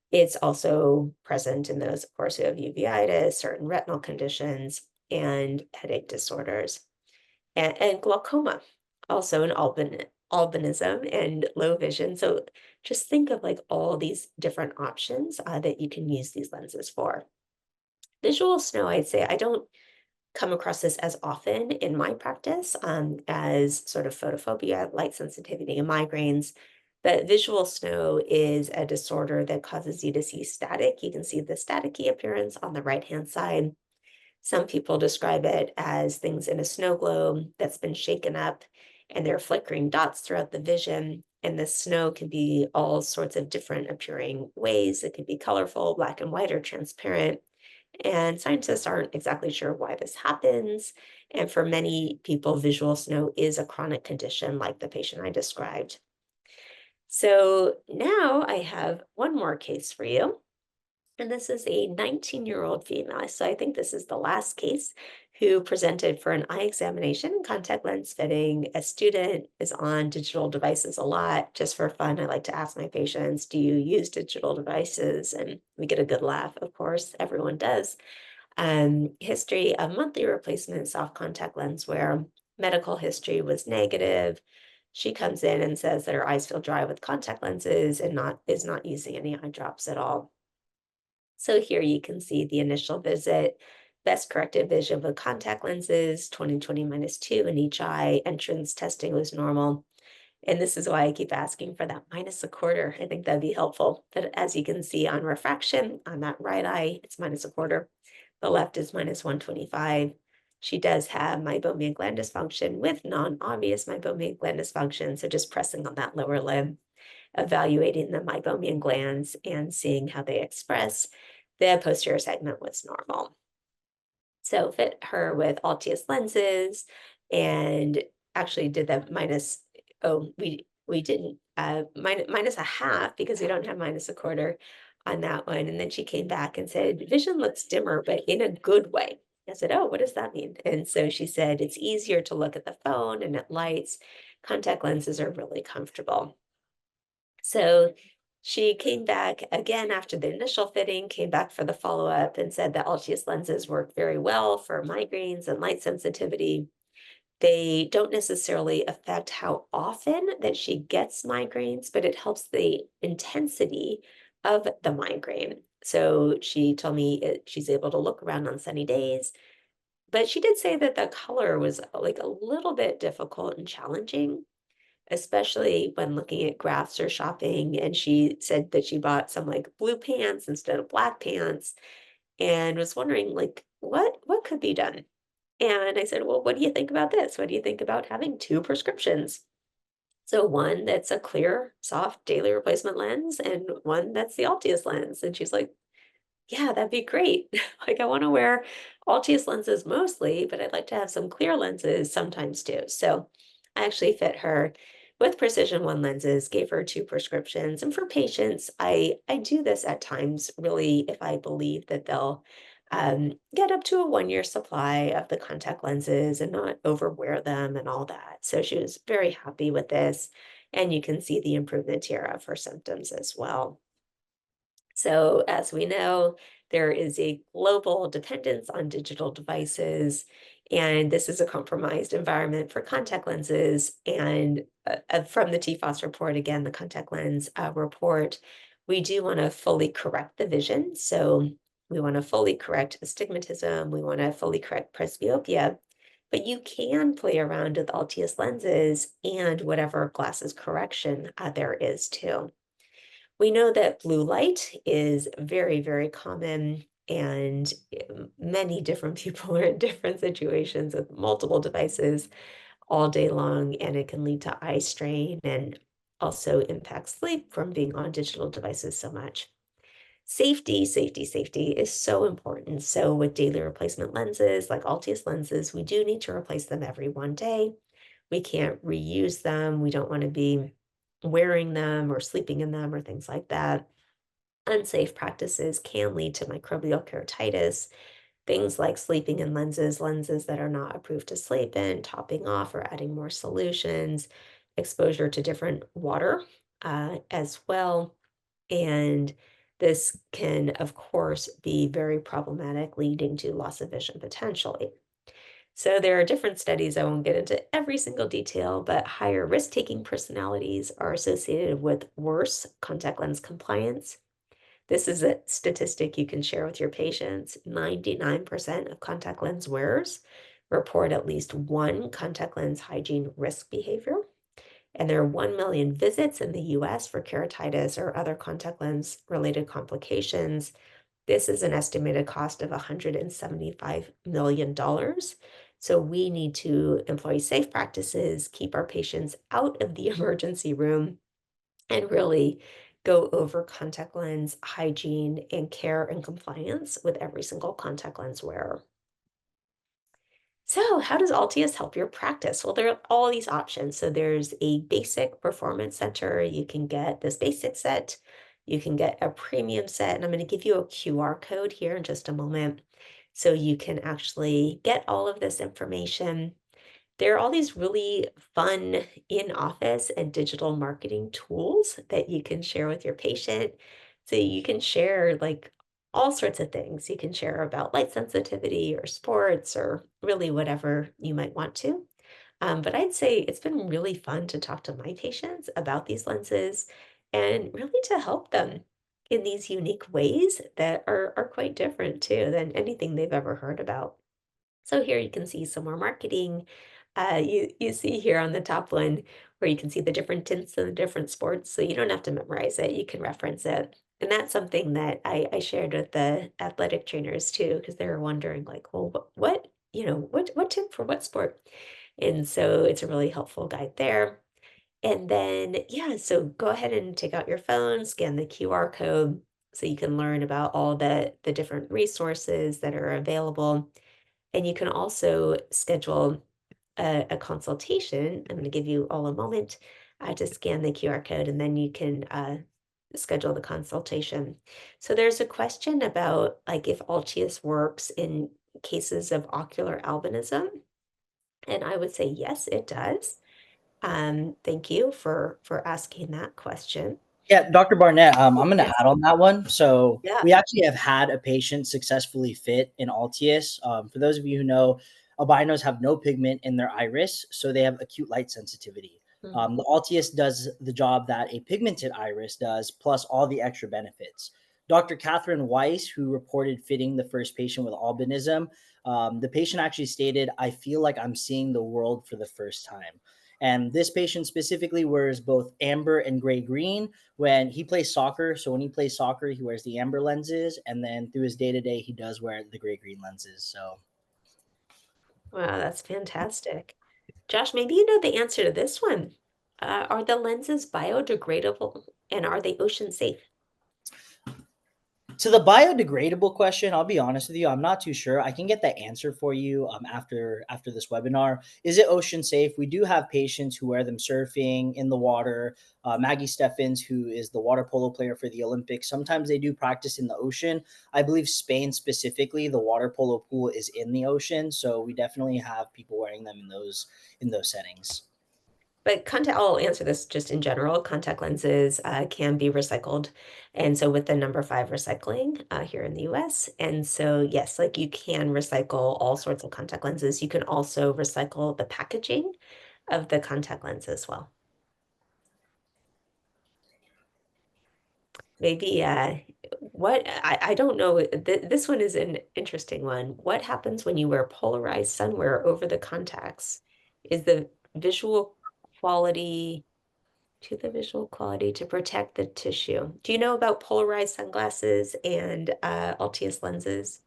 It's also present in those, of course, who have uveitis, certain retinal conditions, and headache disorders, and glaucoma, also an albinism and low vision. So just think of like all these different options that you can use these lenses for. Visual snow, I'd say I don't come across this as often in my practice as sort of photophobia, light sensitivity, and migraines. But visual snow is a disorder that causes you to see static. You can see the staticky appearance on the right-hand side. Some people describe it as things in a snow globe that's been shaken up and there are flickering dots throughout the vision. And the snow can be all sorts of different appearing ways. It can be colorful, black and white, or transparent. And scientists aren't exactly sure why this happens. And for many people, visual snow is a chronic condition like the patient I described. So now I have one more case for you. And this is a 19-year-old female. So I think this is the last case who presented for an eye examination, contact lens fitting. A student is on digital devices a lot. Just for fun, I like to ask my patients, do you use digital devices? And we get a good laugh, of course, everyone does. History of monthly replacement soft contact lens wear. Medical history was negative. She comes in and says that her eyes feel dry with contact lenses and is not using any eye drops at all. So here you can see the initial visit, best corrected vision with contact lenses, 20/20 -2 in each eye, entrance testing was normal. And this is why I keep asking for that -1/4. I think that'd be helpful. But as you can see on refraction, on that right eye, it's -1/4. The left is -125. She does have meibomian gland dysfunction with non-obvious meibomian gland dysfunction. So just pressing on that lower lid, evaluating the meibomian glands and seeing how they express. The posterior segment was normal. So fit her with ALTIUS lenses and actually did the we didn't minus a half because we don't have -1/4 on that one. And then she came back and said, vision looks dimmer, but in a good way. I said, oh, what does that mean? And so she said, it's easier to look at the phone and at lights. Contact lenses are really comfortable. So she came back again after the initial fitting, came back for the follow-up and said that Altius lenses work very well for migraines and light sensitivity. They don't necessarily affect how often that she gets migraines, but it helps the intensity of the migraine. So she told me she's able to look around on sunny days, but she did say that the color was like a little bit difficult and challenging, especially when looking at graphs or shopping. And she said that she bought some like blue pants instead of black pants and was wondering like what could be done. And I said, well, what do you think about this? What do you think about having two prescriptions? So one that's a clear, soft daily replacement lens and one that's the Altius lens. And she's like, yeah, that'd be great. Like I want to wear Altius lenses mostly, but I'd like to have some clear lenses sometimes too. So I actually fit her with Precision One lenses, gave her two prescriptions. And for patients, I do this at times really if I believe that they'll get up to a 1 year supply of the contact lenses and not overwear them and all that. So she was very happy with this. And you can see the improvement here of her symptoms as well. So, as we know, there is a global dependence on digital devices, and this is a compromised environment for contact lenses. And from the TFOS report, again, the contact lens report, we do want to fully correct the vision. So, we want to fully correct astigmatism, we want to fully correct presbyopia. But you can play around with Altius lenses and whatever glasses correction there is too. We know that blue light is very, very common, and many different people are in different situations with multiple devices all day long, and it can lead to eye strain and also impact sleep from being on digital devices so much. Safety, safety, safety is so important. So with daily replacement lenses, like ALTIUS lenses, we do need to replace them every 1 day. We can't reuse them. We don't want to be wearing them or sleeping in them or things like that. Unsafe practices can lead to microbial keratitis, things like sleeping in lenses, lenses that are not approved to sleep in, topping off or adding more solutions, exposure to different water as well. And this can, of course, be very problematic, leading to loss of vision potentially. So there are different studies. I won't get into every single detail, but higher risk-taking personalities are associated with worse contact lens compliance. This is a statistic you can share with your patients. 99% of contact lens wearers report at least one contact lens hygiene risk behavior. And there are 1 million visits in the US for keratitis or other contact lens related complications. This is an estimated cost of $175 million. So we need to employ safe practices, keep our patients out of the emergency room, and really go over contact lens hygiene and care and compliance with every single contact lens wearer. So, how does Altius help your practice? Well, there are all these options. So, there's a basic performance center. You can get this basic set, you can get a premium set, and I'm going to give you a QR code here in just a moment. So, you can actually get all of this information. There are all these really fun in-office and digital marketing tools that you can share with your patient. So you can share like all sorts of things. You can share about light sensitivity or sports or really whatever you might want to. But I'd say it's been really fun to talk to my patients about these lenses and really to help them in these unique ways that are quite different too than anything they've ever heard about. So here you can see some more marketing. You see here on the top one where you can see the different tints and the different sports. So you don't have to memorize it. You can reference it. And that's something that I shared with the athletic trainers too, because they were wondering like, well, what tip for what sport? And so it's a really helpful guide there. And then, yeah, so go ahead and take out your phone, scan the QR code so you can learn about all the different resources that are available. And you can also schedule a consultation. I'm going to give you all a moment to scan the QR code, and then you can schedule the consultation. So there's a question about like if Altius works in cases of ocular albinism, and I would say yes, it does. Thank you for asking that question. Yeah, Dr. Barnett, I'm going to Yes. add on that one. So Yeah. we actually have had a patient successfully fit in Altius. For those of you who know, albinos have no pigment in their iris, so they have acute light sensitivity. Mhm. The Altius does the job that a pigmented iris does, plus all the extra benefits. Dr. Catherine Weiss, who reported fitting the first patient with albinism, the patient actually stated, "I feel like I'm seeing the world for the first time." And this patient specifically wears both amber and gray green when he plays soccer. So when he plays soccer, he wears the amber lenses, and then through his day to day, he does wear the gray green lenses. So Wow, that's fantastic. Josh, maybe you know the answer to this one. Are the lenses biodegradable and are they ocean safe? to the biodegradable question, I'll be honest with you, I'm not too sure. I can get that answer for you after this webinar. Is it ocean safe? We do have patients who wear them surfing in the water. Maggie Steffens, who is the water polo player for the Olympics, sometimes they do practice in the ocean. I believe Spain specifically, the water polo pool is in the ocean, so we definitely have people wearing them in those settings. But I'll answer this just in general. Contact lenses can be recycled. And so with the number 5 recycling here in the US. And so, yes, like you can recycle all sorts of contact lenses. You can also recycle the packaging of the contact lens as well. Maybe what I don't know. This one is an interesting one. What happens when you wear polarized sunwear over the contacts? Is the visual quality to the visual quality to protect the tissue? Do you know about polarized sunglasses and Altius lenses?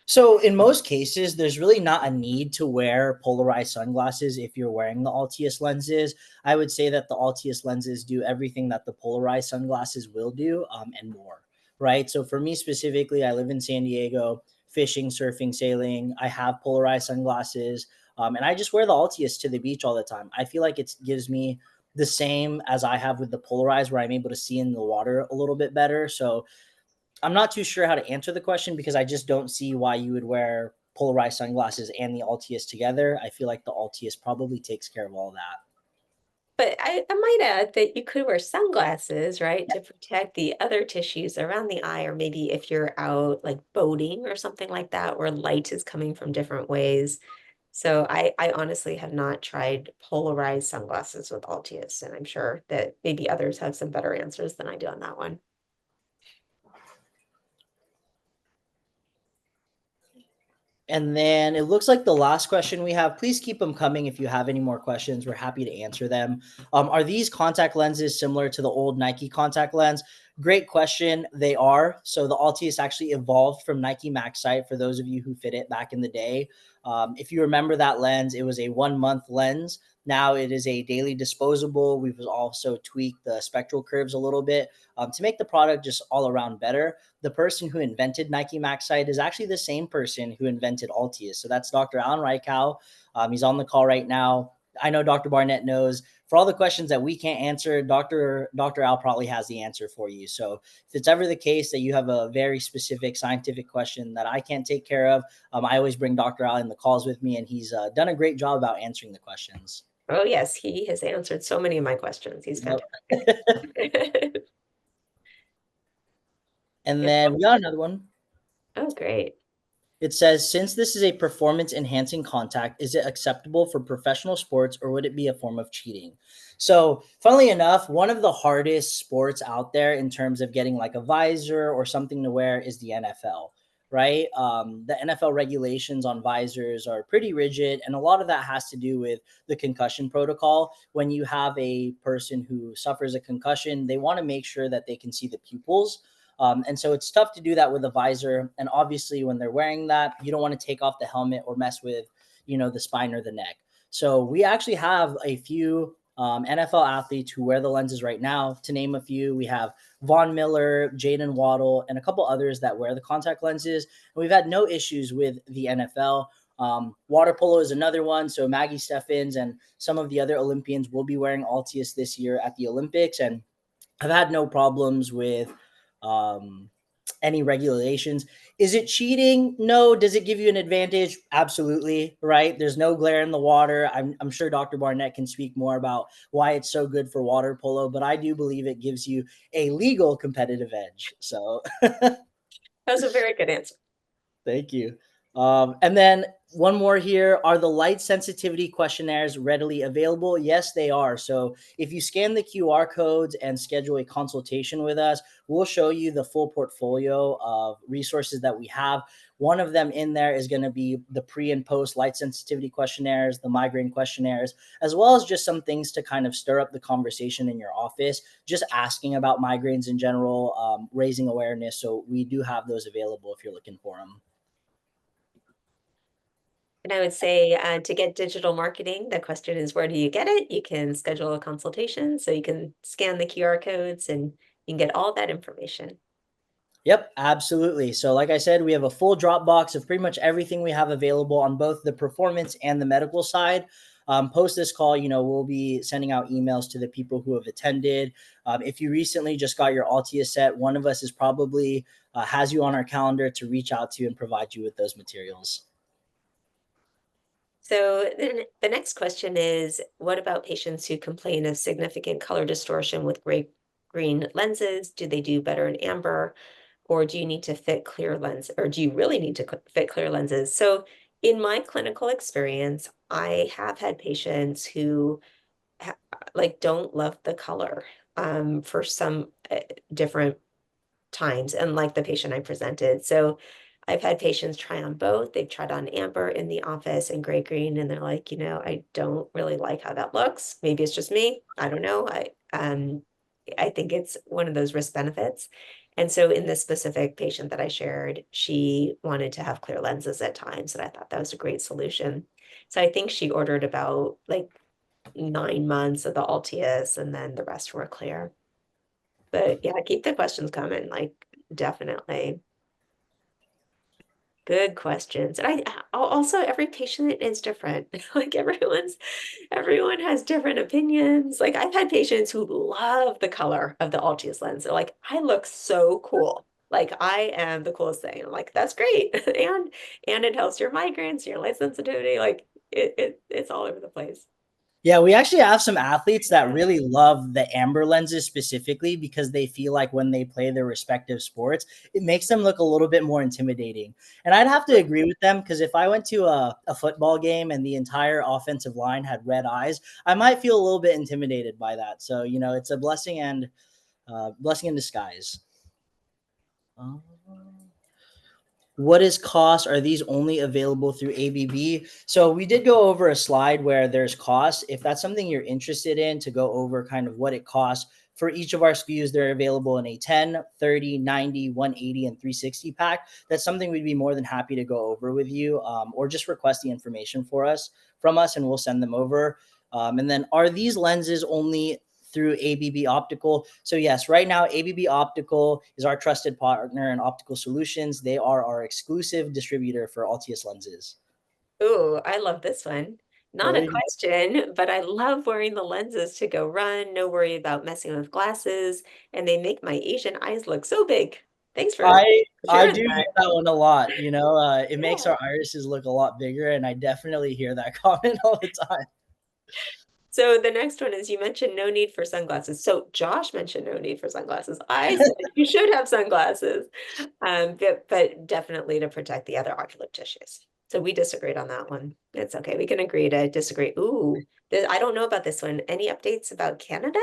So in most cases, there's really not a need to wear polarized sunglasses if you're wearing the Altius lenses. I would say that the Altius lenses do everything that the polarized sunglasses will do, and more. Right. So for me specifically, I live in San Diego, fishing, surfing, sailing. I have polarized sunglasses, and I just wear the Altius to the beach all the time. I feel like it gives me the same as I have with the polarized, where I'm able to see in the water a little bit better. So I'm not too sure how to answer the question because I just don't see why you would wear polarized sunglasses and the Altius together. I feel like the Altius probably takes care of all that. But I might add that you could wear sunglasses, right, to protect the other tissues around the eye, or maybe if you're out like boating or something like that, where light is coming from different ways. So I honestly have not tried polarized sunglasses with Altius, and I'm sure that maybe others have some better answers than I do on that one. And then it looks like the last question we have, please keep them coming if you have any more questions. We're happy to answer them. Are these contact lenses similar to the old Nike contact lens? Great question. They are. So the Altius actually evolved from Nike Maxite for those of you who fit it back in the day. If you remember that lens, it was a 1 month lens. Now it is a daily disposable. We've also tweaked the spectral curves a little bit to make the product just all around better. The person who invented Nike Maxite is actually the same person who invented Altius. So that's Dr. Alan Reichow. He's on the call right now. I know Dr. Barnett knows. For all the questions that we can't answer, Dr. Al probably has the answer for you. So if it's ever the case that you have a very specific scientific question that I can't take care of, I always bring Dr. Al in the calls with me, and he's done a great job about answering the questions. Oh, yes, he has answered so many of my questions. He's Yep. fantastic. And Yeah. then we got another one. Oh, great. It says, since this is a performance enhancing contact, is it acceptable for professional sports or would it be a form of cheating? So, funnily enough, one of the hardest sports out there in terms of getting like a visor or something to wear is the NFL, right? The NFL regulations on visors are pretty rigid, and a lot of that has to do with the concussion protocol. When you have a person who suffers a concussion, they want to make sure that they can see the pupils, and so it's tough to do that with a visor. And obviously, when they're wearing that, you don't want to take off the helmet or mess with, the spine or the neck. So we actually have a few NFL athletes who wear the lenses right now. To name a few, we have Von Miller, Jaden Waddle, and a couple others that wear the contact lenses. And we've had no issues with the NFL. Water polo is another one. So Maggie Steffens and some of the other Olympians will be wearing Altius this year at the Olympics. And I've had no problems with um, any regulations. Is it cheating? No. Does it give you an advantage? Absolutely. Right. There's no glare in the water. I'm sure Dr. Barnett can speak more about why it's so good for water polo, but I do believe it gives you a legal competitive edge. So That was a very good answer. thank you. And then one more here. Are the light sensitivity questionnaires readily available? Yes, they are. So if you scan the QR codes and schedule a consultation with us, we'll show you the full portfolio of resources that we have. One of them in there is going to be the pre and post light sensitivity questionnaires, the migraine questionnaires, as well as just some things to kind of stir up the conversation in your office, just asking about migraines in general, raising awareness. So we do have those available if you're looking for them. And I would say to get digital marketing, the question is, where do you get it? You can schedule a consultation, so you can scan the QR codes and you can get all that information. Yep, absolutely. So, like I said, we have a full Dropbox of pretty much everything we have available on both the performance and the medical side. Post this call, we'll be sending out emails to the people who have attended. If you recently just got your Altia set, one of us is probably has you on our calendar to reach out to and provide you with those materials. So then the next question is, what about patients who complain of significant color distortion with gray green lenses? Do they do better in amber, or do you need to fit clear lens, or do you really need to fit clear lenses? So in my clinical experience, I have had patients who like don't love the color for some different times, and like the patient I presented. So I've had patients try on both. They've tried on amber in the office and gray green, and they're like, I don't really like how that looks. Maybe it's just me. I don't know. I think it's one of those risk benefits. And so in this specific patient that I shared, she wanted to have clear lenses at times, and I thought that was a great solution. So I think she ordered about like 9 months of the ALTIUS, and then the rest were clear. But yeah, keep the questions coming, like definitely. Good questions. And also every patient is different. Like everyone has different opinions. Like I've had patients who love the color of the Altius lens. They're like, I look so cool. Like I am the coolest thing. I'm like, that's great. And it helps your migraines, your light sensitivity. Like it's all over the place. Yeah, we actually have some athletes that really love the amber lenses specifically because they feel like when they play their respective sports, it makes them look a little bit more intimidating. And I'd have to agree with them because if I went to a football game and the entire offensive line had red eyes, I might feel a little bit intimidated by that. So, it's a blessing and blessing in disguise. Um, what is cost? Are these only available through ABB? So we did go over a slide where there's cost. If that's something you're interested in, to go over kind of what it costs for each of our SKUs, they're available in a 10, 30, 90, 180, and 360 pack. That's something we'd be more than happy to go over with you, or just request the information from us, and we'll send them over. And then, are these lenses only through ABB Optical? So yes, right now ABB Optical is our trusted partner in optical solutions. They are our exclusive distributor for Altius lenses. Ooh, I love this one. Not There a you go. question, but I love wearing the lenses to go run. No worry about messing with glasses, and they make my Asian eyes look so big. Thanks for I sharing do that. hear that one a lot. It makes Yeah. our irises look a lot bigger, and I definitely hear that comment all the time. So the next one is you mentioned no need for sunglasses. So Josh mentioned no need for sunglasses. I said you should have sunglasses, but definitely to protect the other ocular tissues. So we disagreed on that one. It's okay. We can agree to disagree. Ooh, I don't know about this one. Any updates about Canada?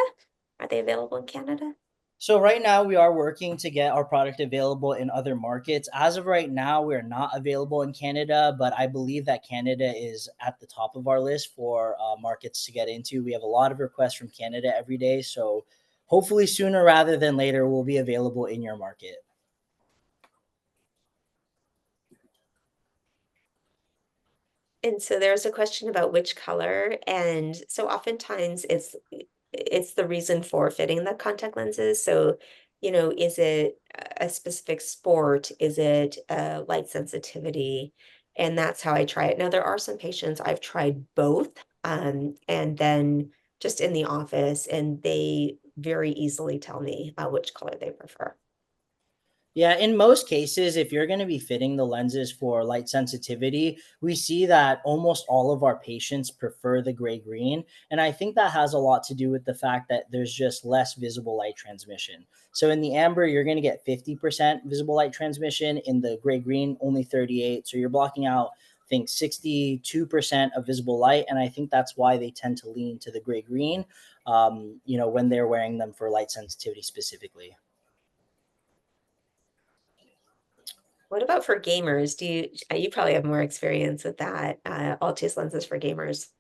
Are they available in Canada? So right now we are working to get our product available in other markets. As of right now, we're not available in Canada, but I believe that Canada is at the top of our list for markets to get into. We have a lot of requests from Canada every day, so hopefully sooner rather than later we'll be available in your market. And so there's a question about which color. And so oftentimes it's the reason for fitting the contact lenses. So, is it a specific sport? Is it light sensitivity? And that's how I try it. Now, there are some patients I've tried both, and then just in the office, and they very easily tell me which color they prefer. Yeah, in most cases, if you're going to be fitting the lenses for light sensitivity, we see that almost all of our patients prefer the gray green. And I think that has a lot to do with the fact that there's just less visible light transmission. So in the amber, you're going to get 50% visible light transmission. In the gray green, only 38. So you're blocking out, I think, 62% of visible light. And I think that's why they tend to lean to the gray green, when they're wearing them for light sensitivity specifically. What about for gamers? You probably have more experience with that, Altis lenses for gamers.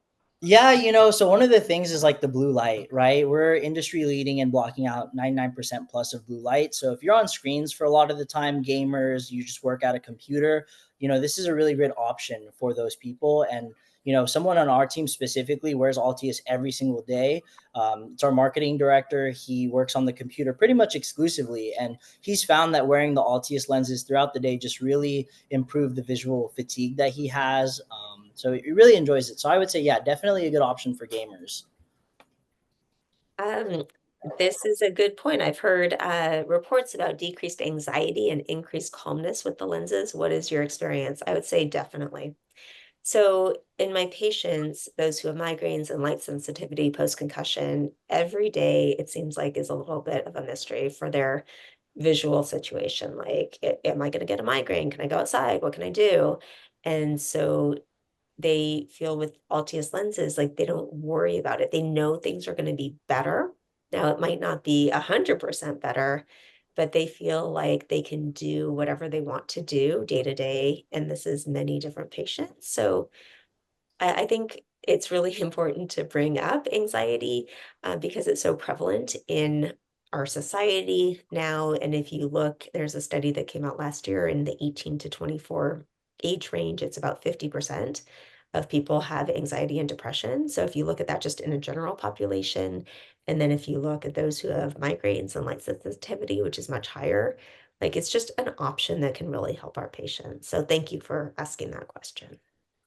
Yeah, so one of the things is like the blue light, right? We're industry leading in blocking out 99% plus of blue light. So if you're on screens for a lot of the time, gamers, you just work at a computer, this is a really good option for those people. And, someone on our team specifically wears Altius every single day. It's our marketing director. He works on the computer pretty much exclusively. And he's found that wearing the Altius lenses throughout the day just really improve the visual fatigue that he has. So he really enjoys it. So I would say, yeah, definitely a good option for gamers. Um, this is a good point. I've heard reports about decreased anxiety and increased calmness with the lenses. What is your experience? I would say definitely. So, in my patients, those who have migraines and light sensitivity post concussion, every day it seems like is a little bit of a mystery for their visual situation. Like, am I going to get a migraine? Can I go outside? What can I do? And so they feel with Altius lenses, like they don't worry about it. They know things are going to be better. Now, it might not be 100% better, but they feel like they can do whatever they want to do day to day. And this is many different patients. So I think it's really important to bring up anxiety because it's so prevalent in our society now. And if you look, there's a study that came out last year in the 18 to 24 age range, it's about 50% of people have anxiety and depression. So if you look at that just in a general population, and then if you look at those who have migraines and light sensitivity, which is much higher, like it's just an option that can really help our patients. So thank you for asking that question.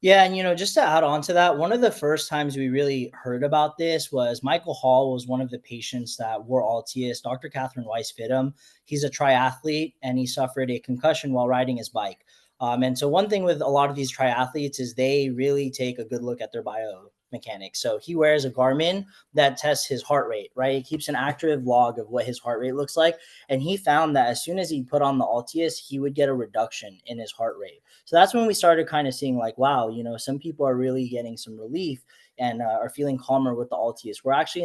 Yeah, and just to add on to that, one of the first times we really heard about this was Michael Hall was one of the patients that wore ALTIUS. Dr. Catherine Weiss fit him. He's a triathlete and he suffered a concussion while riding his bike. And so one thing with a lot of these triathletes is they really take a good look at their biomechanics. So he wears a Garmin that tests his heart rate, right? It keeps an active log of what his heart rate looks like. And he found that as soon as he put on the ALTIUS, he would get a reduction in his heart rate. So that's when we started kind of seeing like, wow, some people are really getting some relief and are feeling calmer with the ALTIUS. We're actually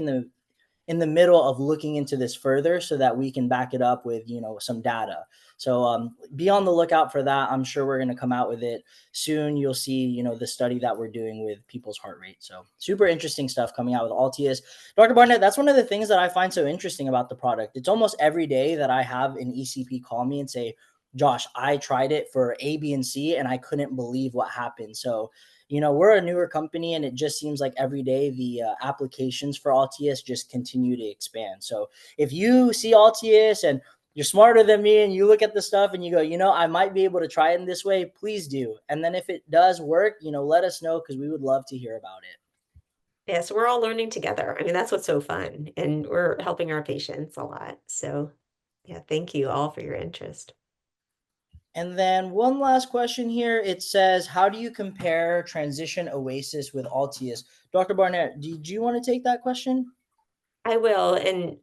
in the middle of looking into this further so that we can back it up with some data. So be on the lookout for that. I'm sure we're going to come out with it soon. You'll see the study that we're doing with people's heart rate. So super interesting stuff coming out with ALTIUS. Dr. Barnett, that's one of the things that I find so interesting about the product. It's almost every day that I have an ECP call me and say, Josh, I tried it for A, B, and C, and I couldn't believe what happened. So we're a newer company and it just seems like every day the applications for ALTIUS just continue to expand. So if you see ALTIUS and you're smarter than me and you look at the stuff and you go, I might be able to try it in this way, please do. And then if it does work, let us know because we would love to hear about it. Yeah, so we're all learning together. I mean, that's what's so fun, and we're helping our patients a lot. So, yeah, thank you all for your interest. And then one last question here. It says, how do you compare Transition Oasis with ALTIUS? Dr. Barnett, did you want to take that question? I will, and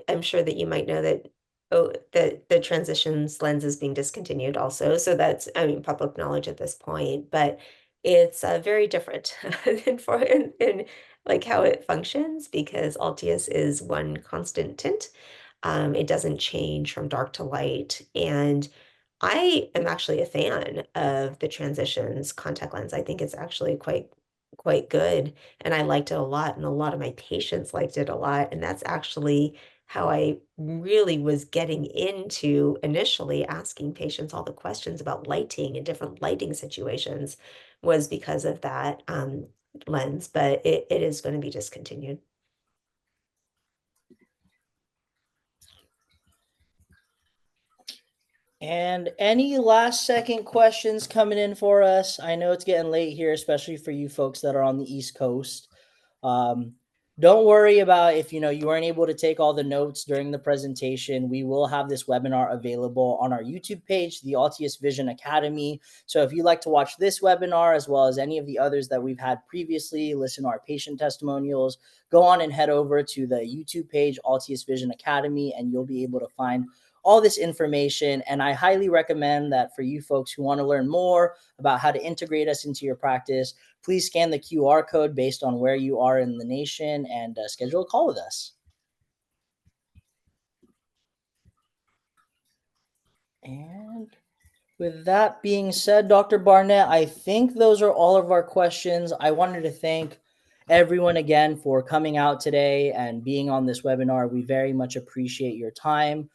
I'm sure that you might know that the transitions lens is being discontinued also. So that's, I mean, public knowledge at this point, but it's very different in like how it functions because Altius is one constant tint. It doesn't change from dark to light, and I am actually a fan of the transitions contact lens. I think it's actually quite good and I liked it a lot, and a lot of my patients liked it a lot, and that's actually how I really was getting into initially asking patients all the questions about lighting and different lighting situations was because of that, lens, but it is gonna be discontinued. And any last second questions coming in for us? I know it's getting late here, especially for you folks that are on the East Coast. Um, don't worry about if you weren't able to take all the notes during the presentation. We will have this webinar available on our YouTube page, the Altius Vision Academy. So if you'd like to watch this webinar as well as any of the others that we've had previously, listen to our patient testimonials, go on and head over to the YouTube page, Altius Vision Academy, and you'll be able to find all this information. And I highly recommend that for you folks who want to learn more about how to integrate us into your practice, please scan the QR code based on where you are in the nation and schedule a call with us. And with that being said, Dr. Barnett, I think those are all of our questions. I wanted to thank everyone again for coming out today and being on this webinar. We very much appreciate your time.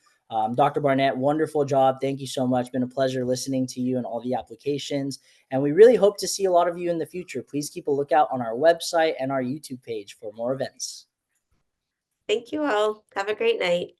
Dr. Barnett, wonderful job. Thank you so much. Been a pleasure listening to you and all the applications. And we really hope to see a lot of you in the future. Please keep a lookout on our website and our YouTube page for more events. Thank you all. Have a great night.